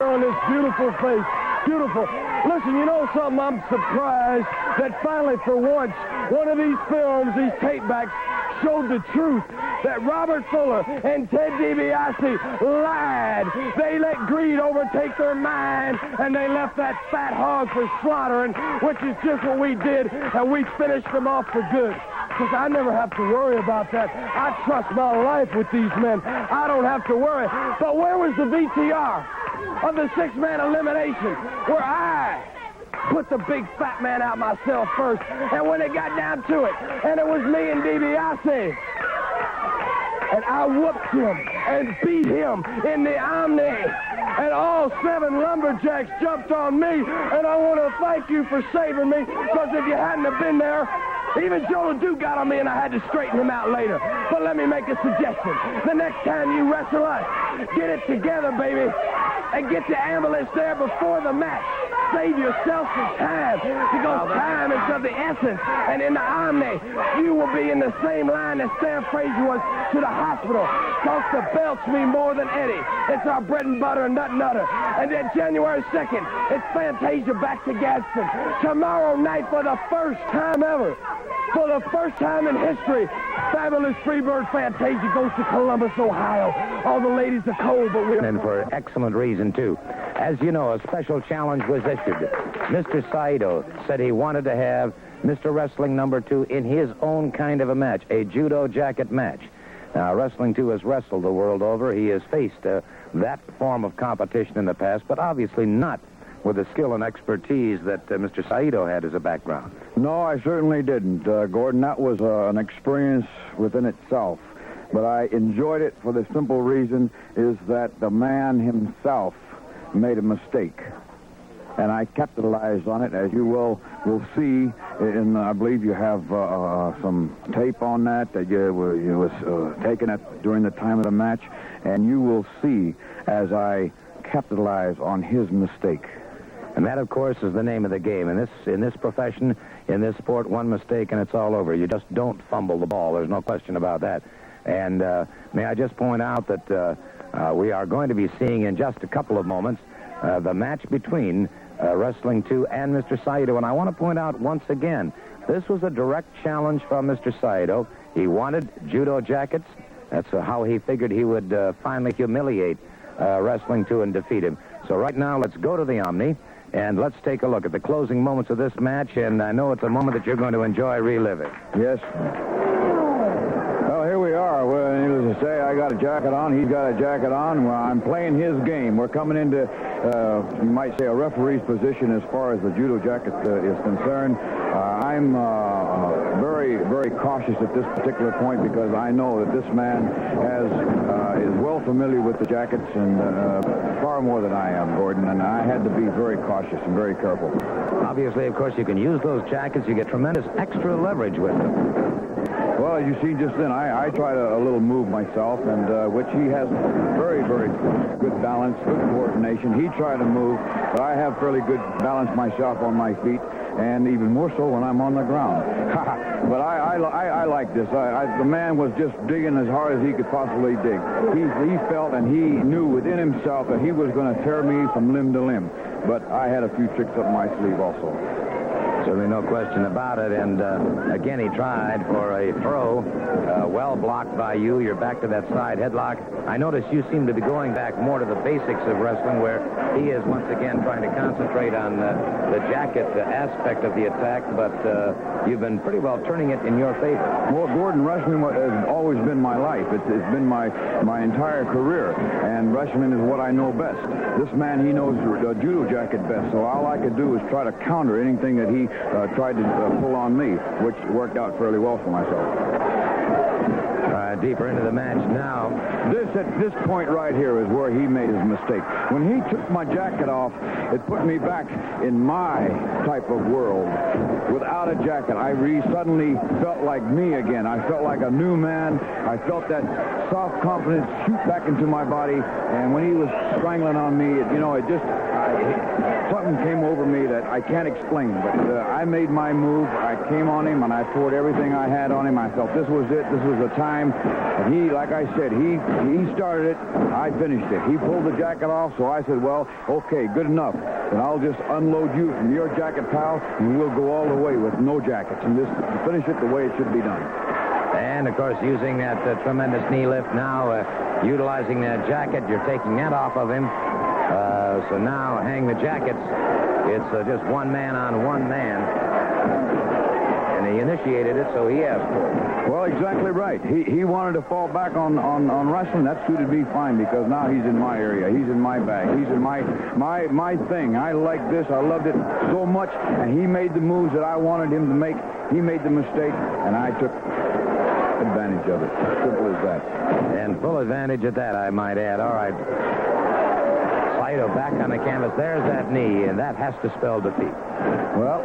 on this beautiful face. Beautiful. Listen, you know something? I'm surprised that finally, for once, one of these films, these tape backs, showed the truth that Robert Fuller and Ted DiBiase lied. They let greed overtake their mind, and they left that fat hog for slaughtering, which is just what we did, and we finished them off for good. Because I never have to worry about that. I trust my life with these men. I don't have to worry. But where was the VTR of the six-man elimination where I put the big fat man out myself first, and when it got down to it, and it was me and DiBiase, and I whooped him and beat him in the Omni, and all 7 lumberjacks jumped on me, and I want to thank you for saving me, because if you hadn't have been there, even Joe LeDuc got on me, and I had to straighten him out later. But let me make a suggestion. The next time you wrestle us, get it together, baby, and get the ambulance there before the match. Save yourself some time, because time is of the essence. And in the Omni, you will be in the same line that Stan Frazier was to the hospital, because the belts mean more than Eddie. It's our bread and butter and nut nutter. And then January 2nd, it's Fantasia back to Gadsden. Tomorrow night, for the first time ever, for the first time in history, fabulous Freebird Fantasia goes to Columbus, Ohio. All the ladies are cold, but we're... And for excellent reason, too. As you know, a special challenge was issued. Mr. Saito said he wanted to have Mr. Wrestling number 2 in his own kind of a match, a judo jacket match. Now, Wrestling 2 has wrestled the world over. He has faced that form of competition in the past, but obviously not with the skill and expertise that Mr. Saito had as a background. No, I certainly didn't, Gordon. That was an experience within itself. But I enjoyed it for the simple reason is that the man himself made a mistake. And I capitalized on it, as you will see. I believe you have some tape on that was taken during the time of the match. And you will see as I capitalize on his mistake. And that, of course, is the name of the game. In this profession, in this sport, one mistake and it's all over. You just don't fumble the ball. There's no question about that. And may I just point out that we are going to be seeing in just a couple of moments the match between Wrestling 2 and Mr. Saito. And I want to point out once again, this was a direct challenge from Mr. Saito. He wanted judo jackets. That's how he figured he would finally humiliate Wrestling 2 and defeat him. So right now, let's go to the Omni. And let's take a look at the closing moments of this match, and I know it's a moment that you're going to enjoy reliving. Yes. Well, here we are. Well, needless to say, I got a jacket on. He's got a jacket on. Well, I'm playing his game. We're coming into, you might say, a referee's position as far as the judo jacket is concerned. I'm very, very cautious at this particular point because I know that this man is well familiar with the jackets and far more than I am, Gordon, and I had to be very cautious and very careful. Obviously, of course, you can use those jackets. You get tremendous extra leverage with them. Well, you see, just then, I tried a little move myself, and which he has very, very good balance, good coordination. He tried to move, but I have fairly good balance myself on my feet, and even more so when I'm on the ground. But I like this. The man was just digging as hard as he could possibly dig. He felt and he knew within himself that he was going to tear me from limb to limb. But I had a few tricks up my sleeve also. Certainly no question about it. And again, he tried for a throw. Well blocked by you. You're back to that side headlock. I notice you seem to be going back more to the basics of wrestling, where he is once again trying to concentrate on the jacket aspect of the attack, but you've been pretty well turning it in your favor. Well, Gordon, wrestling has always been my life. It's been my entire career, and wrestling is what I know best. This man, he knows the judo jacket best, so all I could do is try to counter anything that he tried to pull on me, which worked out fairly well for myself. Deeper into the match now. At this point right here is where he made his mistake. When he took my jacket off, it put me back in my type of world. Without a jacket, I suddenly felt like me again. I felt like a new man. I felt that soft confidence shoot back into my body. And when he was strangling on me, something came over me that I can't explain. But I made my move. I came on him, and I poured everything I had on him. I felt this was it. This was the time And he, like I said, he started it, I finished it. He pulled the jacket off, so I said, well, okay, good enough. Then I'll just unload you from your jacket, pal, and we'll go all the way with no jackets and just finish it the way it should be done. And, of course, using that tremendous knee lift now, utilizing that jacket, you're taking that off of him. So now, hang the jackets. It's just one man on one man. And he initiated it, so he asked for it. Well, exactly right. He wanted to fall back on wrestling. That suited me fine because now he's in my area. He's in my bag. He's in my thing. I like this. I loved it so much. And he made the moves that I wanted him to make. He made the mistake, and I took advantage of it. Simple as that. And full advantage at that, I might add. All right. Saito back on the canvas. There's that knee, and that has to spell defeat. Well,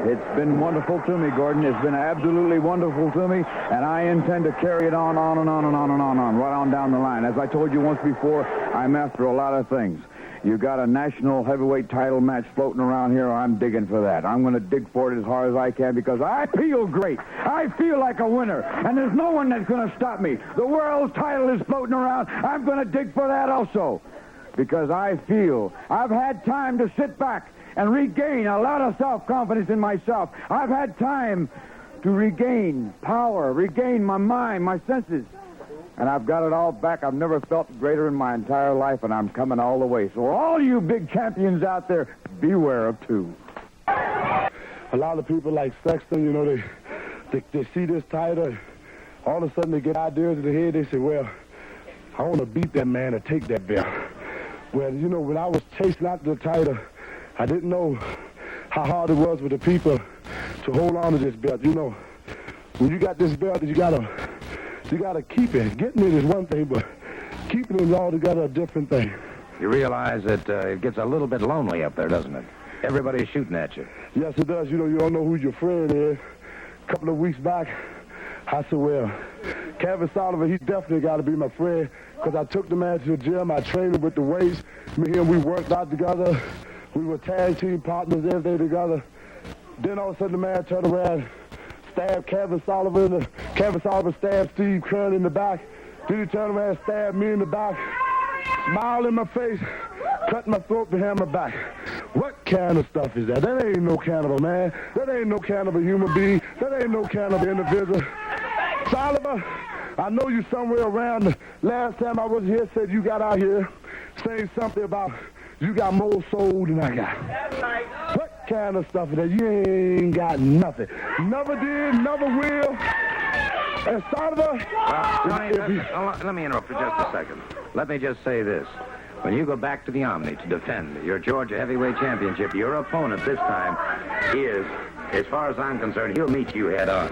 it's been wonderful to me, Gordon. It's been absolutely wonderful to me, and I intend to carry it on, right on down the line. As I told you once before, I'm after a lot of things. You got a national heavyweight title match floating around here, I'm digging for that. I'm going to dig for it as hard as I can because I feel great. I feel like a winner, and there's no one that's going to stop me. The world title is floating around. I'm going to dig for that also because I feel I've had time to sit back and regain a lot of self-confidence in myself. I've had time to regain power, regain my mind, my senses. And I've got it all back. I've never felt greater in my entire life, and I'm coming all the way. So all you big champions out there, beware of two. A lot of people like Sexton, you know, they see this title. All of a sudden they get ideas in their head. They say, well, I want to beat that man and take that belt. Well, you know, when I was chasing after the title, I didn't know how hard it was with the people to hold on to this belt. You know, when you got this belt, you gotta keep it. Getting it is one thing, but keeping it altogether a different thing. You realize that it gets a little bit lonely up there, doesn't it? Everybody's shooting at you. Yes, it does. You know, you don't know who your friend is. A couple of weeks back, I said, well, Kevin Sullivan, he's definitely got to be my friend because I took the man to the gym. I trained him with the weights. Me and him, we worked out together. We were tag team partners, everything together. Then all of a sudden the man turned around, stabbed Kevin Sullivan. Kevin Sullivan stabbed Steve Kern in the back. Then he turned around and stabbed me in the back. Smiled in my face, cut my throat behind my back. What kind of stuff is that? That ain't no kind of a man. That ain't no kind of a human being. That ain't no kind of individual. Sullivan, I know you somewhere around. The last time I was here said you got out here saying something about you got more soul than I got. That's right. What kind of stuff is that? You ain't got nothing. Never did, never will. And Sullivan... Let me interrupt for just a second. Let me just say this. When you go back to the Omni to defend your Georgia Heavyweight Championship, your opponent this time is, as far as I'm concerned, he'll meet you head on.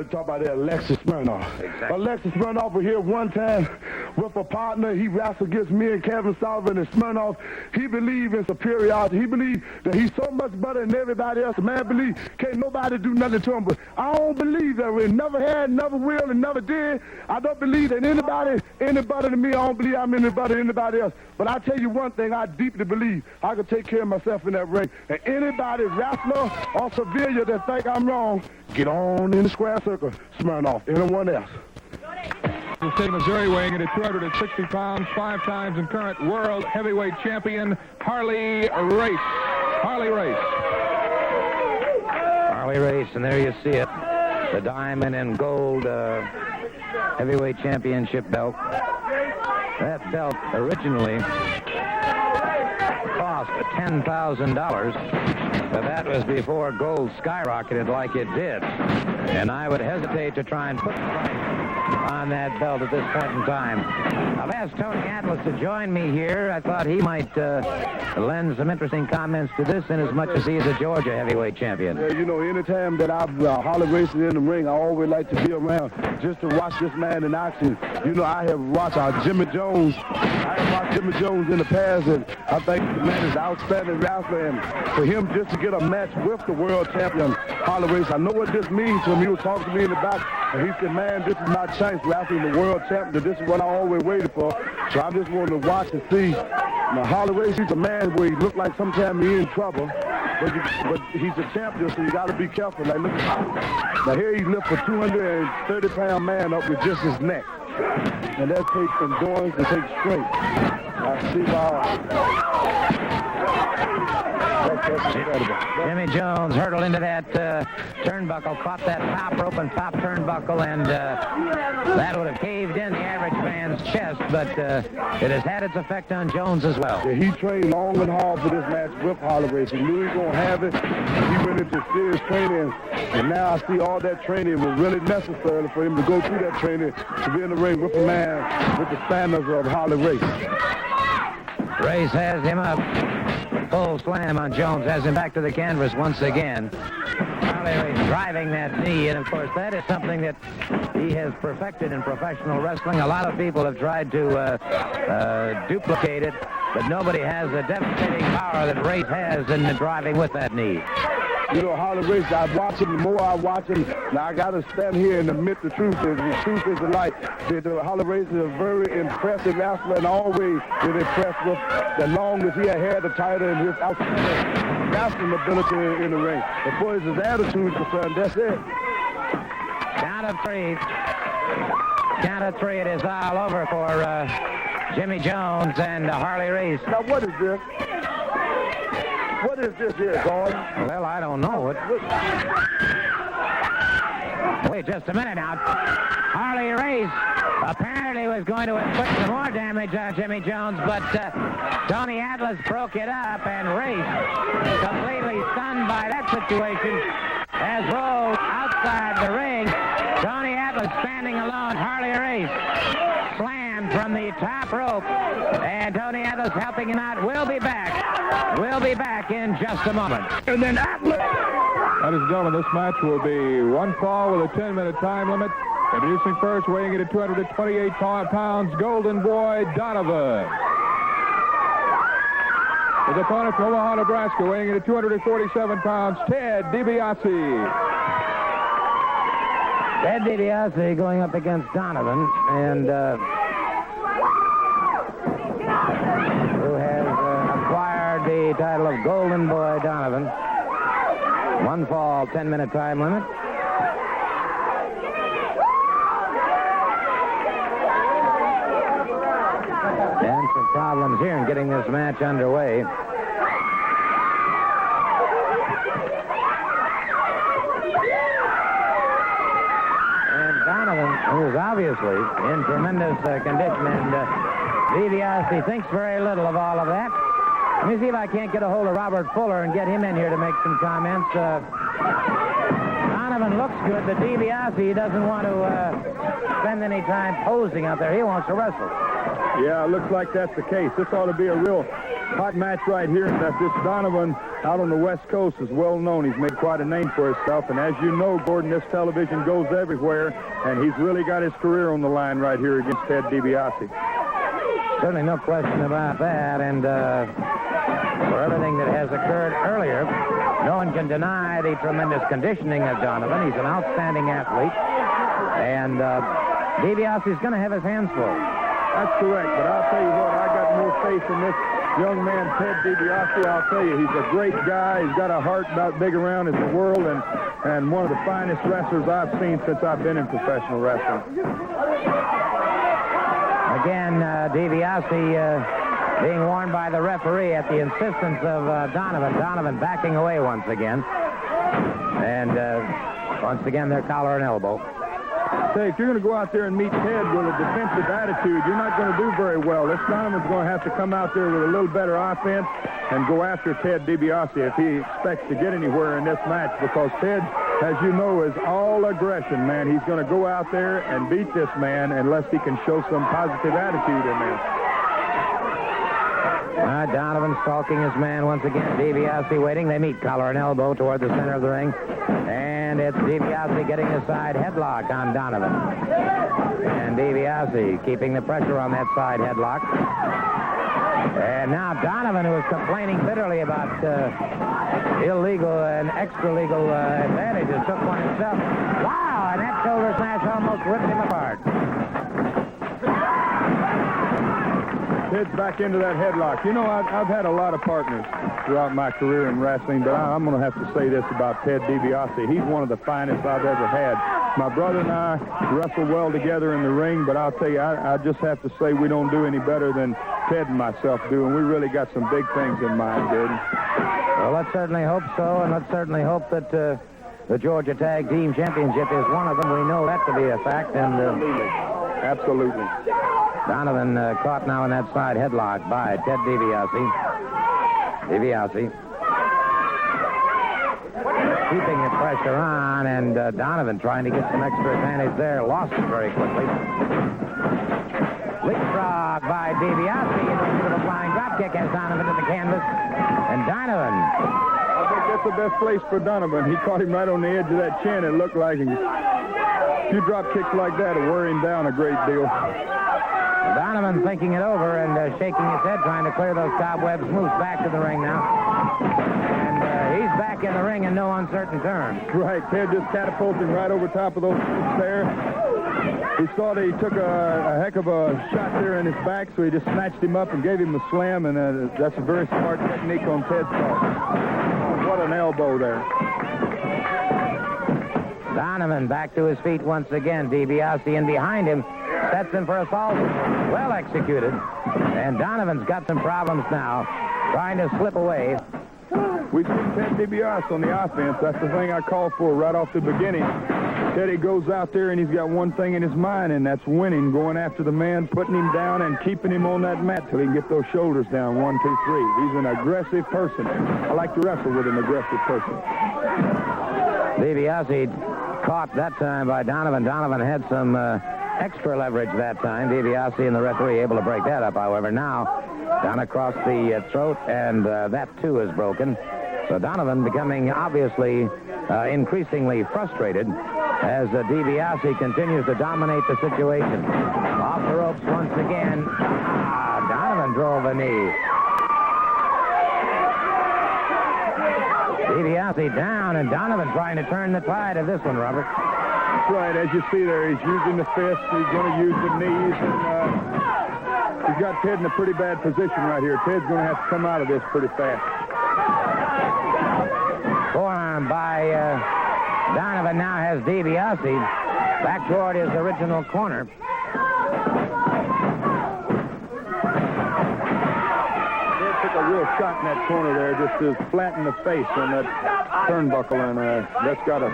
Talk about that Alexis Smirnoff. Exactly. Alexis Smirnoff was here one time with a partner. He wrestled against me and Kevin Sullivan and Smirnoff. He believed in superiority. He believed that he's so much better than everybody else. The man believed can't nobody do nothing to him. But I don't believe that. We never had, never will, and never did. I don't believe that anybody any better than me. I don't believe I'm any better than anybody else. But I tell you one thing, I deeply believe I can take care of myself in that ring. And anybody, wrestler or civilian that think I'm wrong, get on in the square circle, Smirnoff, anyone else. The state of Missouri weighing in at 260 pounds, 5 times and current world heavyweight champion, Harley Race. Harley Race. Harley Race, and there you see it. The diamond and gold heavyweight championship belt. That belt originally cost $10,000, but that was before gold skyrocketed like it did. And I would hesitate to try and put the price on that belt at this point in time. I've asked Tony Atlas to join me here. I thought he might lend some interesting comments to this in as much as he is a Georgia heavyweight champion. You know, anytime that I've Harley racing in the ring, I always like to be around just to watch this man in action. You know, I have watched Jimmy Jones. I have watched Jimmy Jones in the past, and I think the man is an outstanding wrestler. And for him just to get a match with the world champion, Harley Race, I know what this means to him. He was talking to me in the back, and he said, man, this is my chance wrestling the world champion. This is what I always waited for. So I just wanted to watch and see. Now, Harley Race, he's a man where he looked like sometimes he's in trouble. but he's a champion, so you got to be careful. Like, look at now here he lifts a 230-pound man up with just his neck. And that takes endurance and takes strength. I see why. Jimmy Jones hurtled into that turnbuckle, caught that top rope and top turnbuckle, and that would have caved in the average man's chest, but it has had its effect on Jones as well. Yeah, he trained long and hard for this match with Harley Race. He knew he was going to have it. He went into serious training, and now I see all that training was really necessary for him to go through that training to be in the ring with a man with the standards of Harley Race. Race has him up. Full slam on Jones, has him back to the canvas once again. Harley Race driving that knee, and of course that is something that he has perfected in professional wrestling. A lot of people have tried to duplicate it, but nobody has the devastating power that Race has in the driving with that knee. You know, Harley Race, I watch him, the more I watch him, now I got to stand here and admit the truth. The truth is the light. Harley Race is a very impressive wrestler, and always been impressed with the longest he had the title and his outstanding wrestling ability in the ring. As far as his attitude is concerned, that's it. Count of three. Count of three. It is all over for Jimmy Jones and Harley Race. Now, what is this? What is this here, Gordon? Well, I don't know. Wait just a minute now. Harley Race apparently was going to inflict some more damage on Jimmy Jones, but Tony Atlas broke it up, and Race, completely stunned by that situation, has rolled outside the ring. Tony Atlas standing alone. Harley Race slammed from the top rope, and Tony Atlas helping him out. We'll be back. We'll be back in just a moment. And then Atlas. Ladies and gentlemen, this match will be one fall with a 10-minute time limit. Introducing first, weighing in at 228 pounds, Golden Boy Donovan. His opponent from Omaha, Nebraska, weighing in at 247 pounds, Ted DiBiase. Ted DiBiase going up against Donovan, and who has acquired the title of Golden Boy Donovan. One fall, 10-minute time limit. And some problems here in getting this match underway. Donovan, who is obviously in tremendous condition, and DiBiase thinks very little of all of that. Let me see if I can't get a hold of Robert Fuller and get him in here to make some comments. Donovan looks good, but DiBiase doesn't want to spend any time posing out there. He wants to wrestle. Yeah, it looks like that's the case. This ought to be a real hot match right here. And that this Donovan out on the West Coast is well known. He's made quite a name for himself. And as you know, Gordon, this television goes everywhere. And he's really got his career on the line right here against Ted DiBiase. Certainly no question about that. And for everything that has occurred earlier, no one can deny the tremendous conditioning of Donovan. He's an outstanding athlete. And DiBiase is going to have his hands full. That's correct, but I'll tell you what, I got more faith in this young man, Ted DiBiase. I'll tell you, he's a great guy. He's got a heart about big around as the world, and one of the finest wrestlers I've seen since I've been in professional wrestling. Again, DiBiase being warned by the referee at the insistence of Donovan. Donovan backing away once again. And once again, their collar and elbow. Say, if you're going to go out there and meet Ted with a defensive attitude, you're not going to do very well. This Donovan's going to have to come out there with a little better offense and go after Ted DiBiase if he expects to get anywhere in this match, because Ted, as you know, is all aggression, man. He's going to go out there and beat this man unless he can show some positive attitude in there. Donovan stalking his man once again. DiBiase waiting. They meet collar and elbow toward the center of the ring. And it's DiBiase getting a side headlock on Donovan. And DiBiase keeping the pressure on that side headlock. And now Donovan, who is complaining bitterly about illegal and extra-legal advantages, took one himself. Wow, and that shoulder smash almost ripped him apart. Ted's back into that headlock. You know, I've had a lot of partners throughout my career in wrestling, but I'm going to have to say this about Ted DiBiase. He's one of the finest I've ever had. My brother and I wrestle well together in the ring, but I'll tell you, I just have to say we don't do any better than Ted and myself do, and we really got some big things in mind, Gordon. Well, let's certainly hope so, and let's certainly hope that the Georgia Tag Team Championship is one of them. We know that to be a fact. And Absolutely. Donovan caught now in that side headlock by Ted DiBiase. DiBiase keeping the pressure on, and Donovan trying to get some extra advantage there. Lost it very quickly. Leapfrog by DiBiase into the flying dropkick as Donovan to the canvas. And Donovan. I think that's the best place for Donovan. He caught him right on the edge of that chin. It looked like a few drop kicks like that will wear him down a great deal. Donovan thinking it over and shaking his head, trying to clear those cobwebs. Moves back to the ring now. And he's back in the ring in no uncertain terms. Right. Ted just catapulted him right over top of those ropes there. He saw that he took a heck of a shot there in his back, so he just snatched him up and gave him a slam, and that's a very smart technique on Ted's part. What an elbow there. Donovan back to his feet once again. DiBiase in behind him. Sets him for a fall. Well executed. And Donovan's got some problems now, trying to slip away. We've seen Ted DiBiase on the offense. That's the thing I called for right off the beginning. Teddy goes out there and he's got one thing in his mind, and that's winning, going after the man, putting him down, and keeping him on that mat till he can get those shoulders down. 1, 2, 3. He's an aggressive person. I like to wrestle with an aggressive person. DiBiase caught that time by Donovan. Donovan had some extra leverage that time. DiBiase and the referee able to break that up, however. Now, down across the throat, and that too is broken. So Donovan becoming obviously increasingly frustrated as DiBiase continues to dominate the situation. Off the ropes once again. Donovan drove a knee. DiBiase down, and Donovan trying to turn the tide of this one, Robert. That's right. As you see there, he's using the fist. He's going to use the knees, and he's got Ted in a pretty bad position right here. Ted's going to have to come out of this pretty fast. Forearm by Donovan now has DiBiase back toward his original corner. Ted took a real shot in that corner there, just to flatten the face on that turnbuckle, and that's got to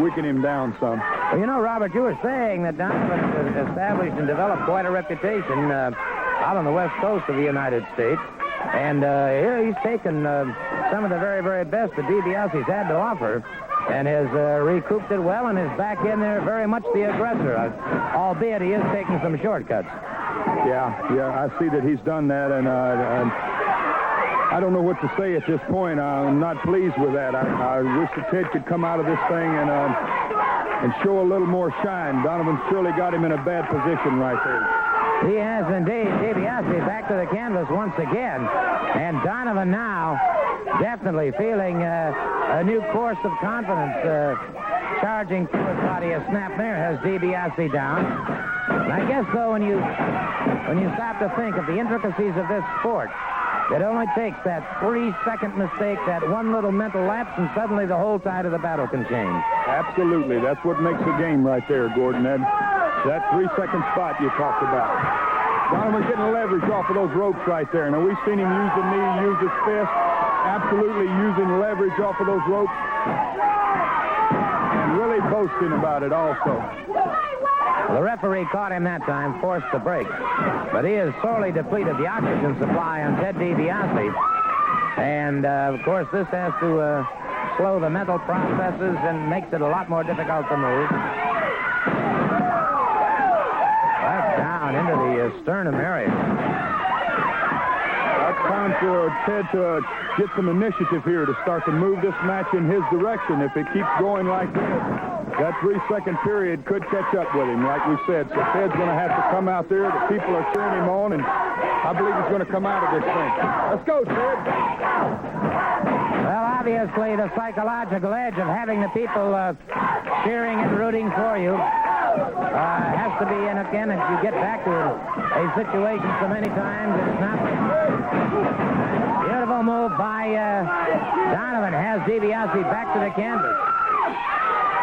weaken him down some. Well, you know, Robert, you were saying that Donovan has established and developed quite a reputation out on the west coast of the United States. And here he's taken some of the very, very best that DiBiase's had to offer, and has recouped it well, and is back in there very much the aggressor, albeit he is taking some shortcuts. Yeah, I see that he's done that, and I don't know what to say at this point. I'm not pleased with that. I wish that Ted could come out of this thing and show a little more shine. Donovan surely got him in a bad position right there. He has indeed. DiBiase back to the canvas once again. And Donovan now definitely feeling a new course of confidence charging through his body. A snap there has DiBiase down. And I guess, though, when you stop to think of the intricacies of this sport, it only takes that 3-second mistake, that one little mental lapse, and suddenly the whole tide of the battle can change. Absolutely. That's what makes the game right there, Gordon. That 3-second spot you talked about. Donovan's getting leverage off of those ropes right there. Now, we've seen him use the knee, use his fist, absolutely using leverage off of those ropes, and really boasting about it also. The referee caught him that time, forced the break. But he has sorely depleted the oxygen supply on Ted DiBiase. And, of course, this has to slow the mental processes and makes it a lot more difficult to move. That's down into the sternum area. That's time for Ted to get some initiative here to start to move this match in his direction. If it keeps going like this, that 3-second period could catch up with him, like we said. So Ted's going to have to come out there. The people are cheering him on, and I believe he's going to come out of this thing. Let's go, Ted. Well, obviously, the psychological edge of having the people cheering and rooting for you Has to be, and again, if you get back to a situation so many times, it's not. Beautiful move by Donovan. Has DiBiase back to the canvas.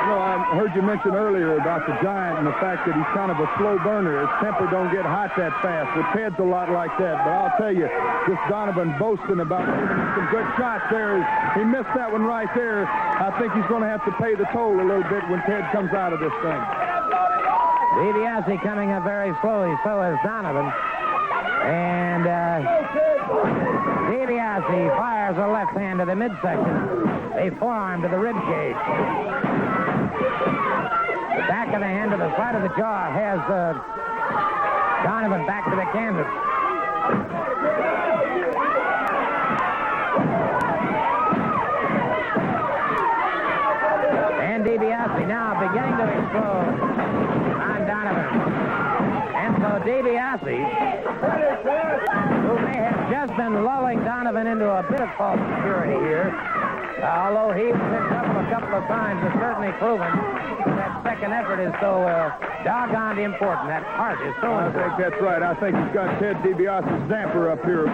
You know, I heard you mention earlier about the Giant and the fact that he's kind of a slow burner. His temper don't get hot that fast. Well, Ted's a lot like that. But I'll tell you, this Donovan boasting about giving him some good shots there. He missed that one right there. I think he's going to have to pay the toll a little bit when Ted comes out of this thing. DiBiase coming up very slowly, so is Donovan. And DiBiase fires a left hand to the midsection, a forearm to the rib cage. The back of the hand to the side of the jaw has Donovan back to the canvas. And DiBiase now beginning to explode on Donovan. And so DiBiase, who may have just been lulling Donovan into a bit of false security here, although he was in trouble a couple of times, has certainly proven that second effort is so doggone important. That heart is so important. I think that's right. I think he's got Ted DiBiase's damper up here.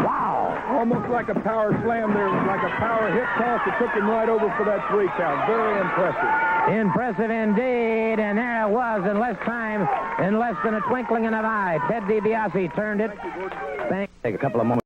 Wow. Almost like a power slam there, like a power hip toss that took him right over for that 3 count. Very impressive. Impressive indeed, and there it was in less time, in less than a twinkling in an eye. Ted DiBiase turned it. Take a couple of moments.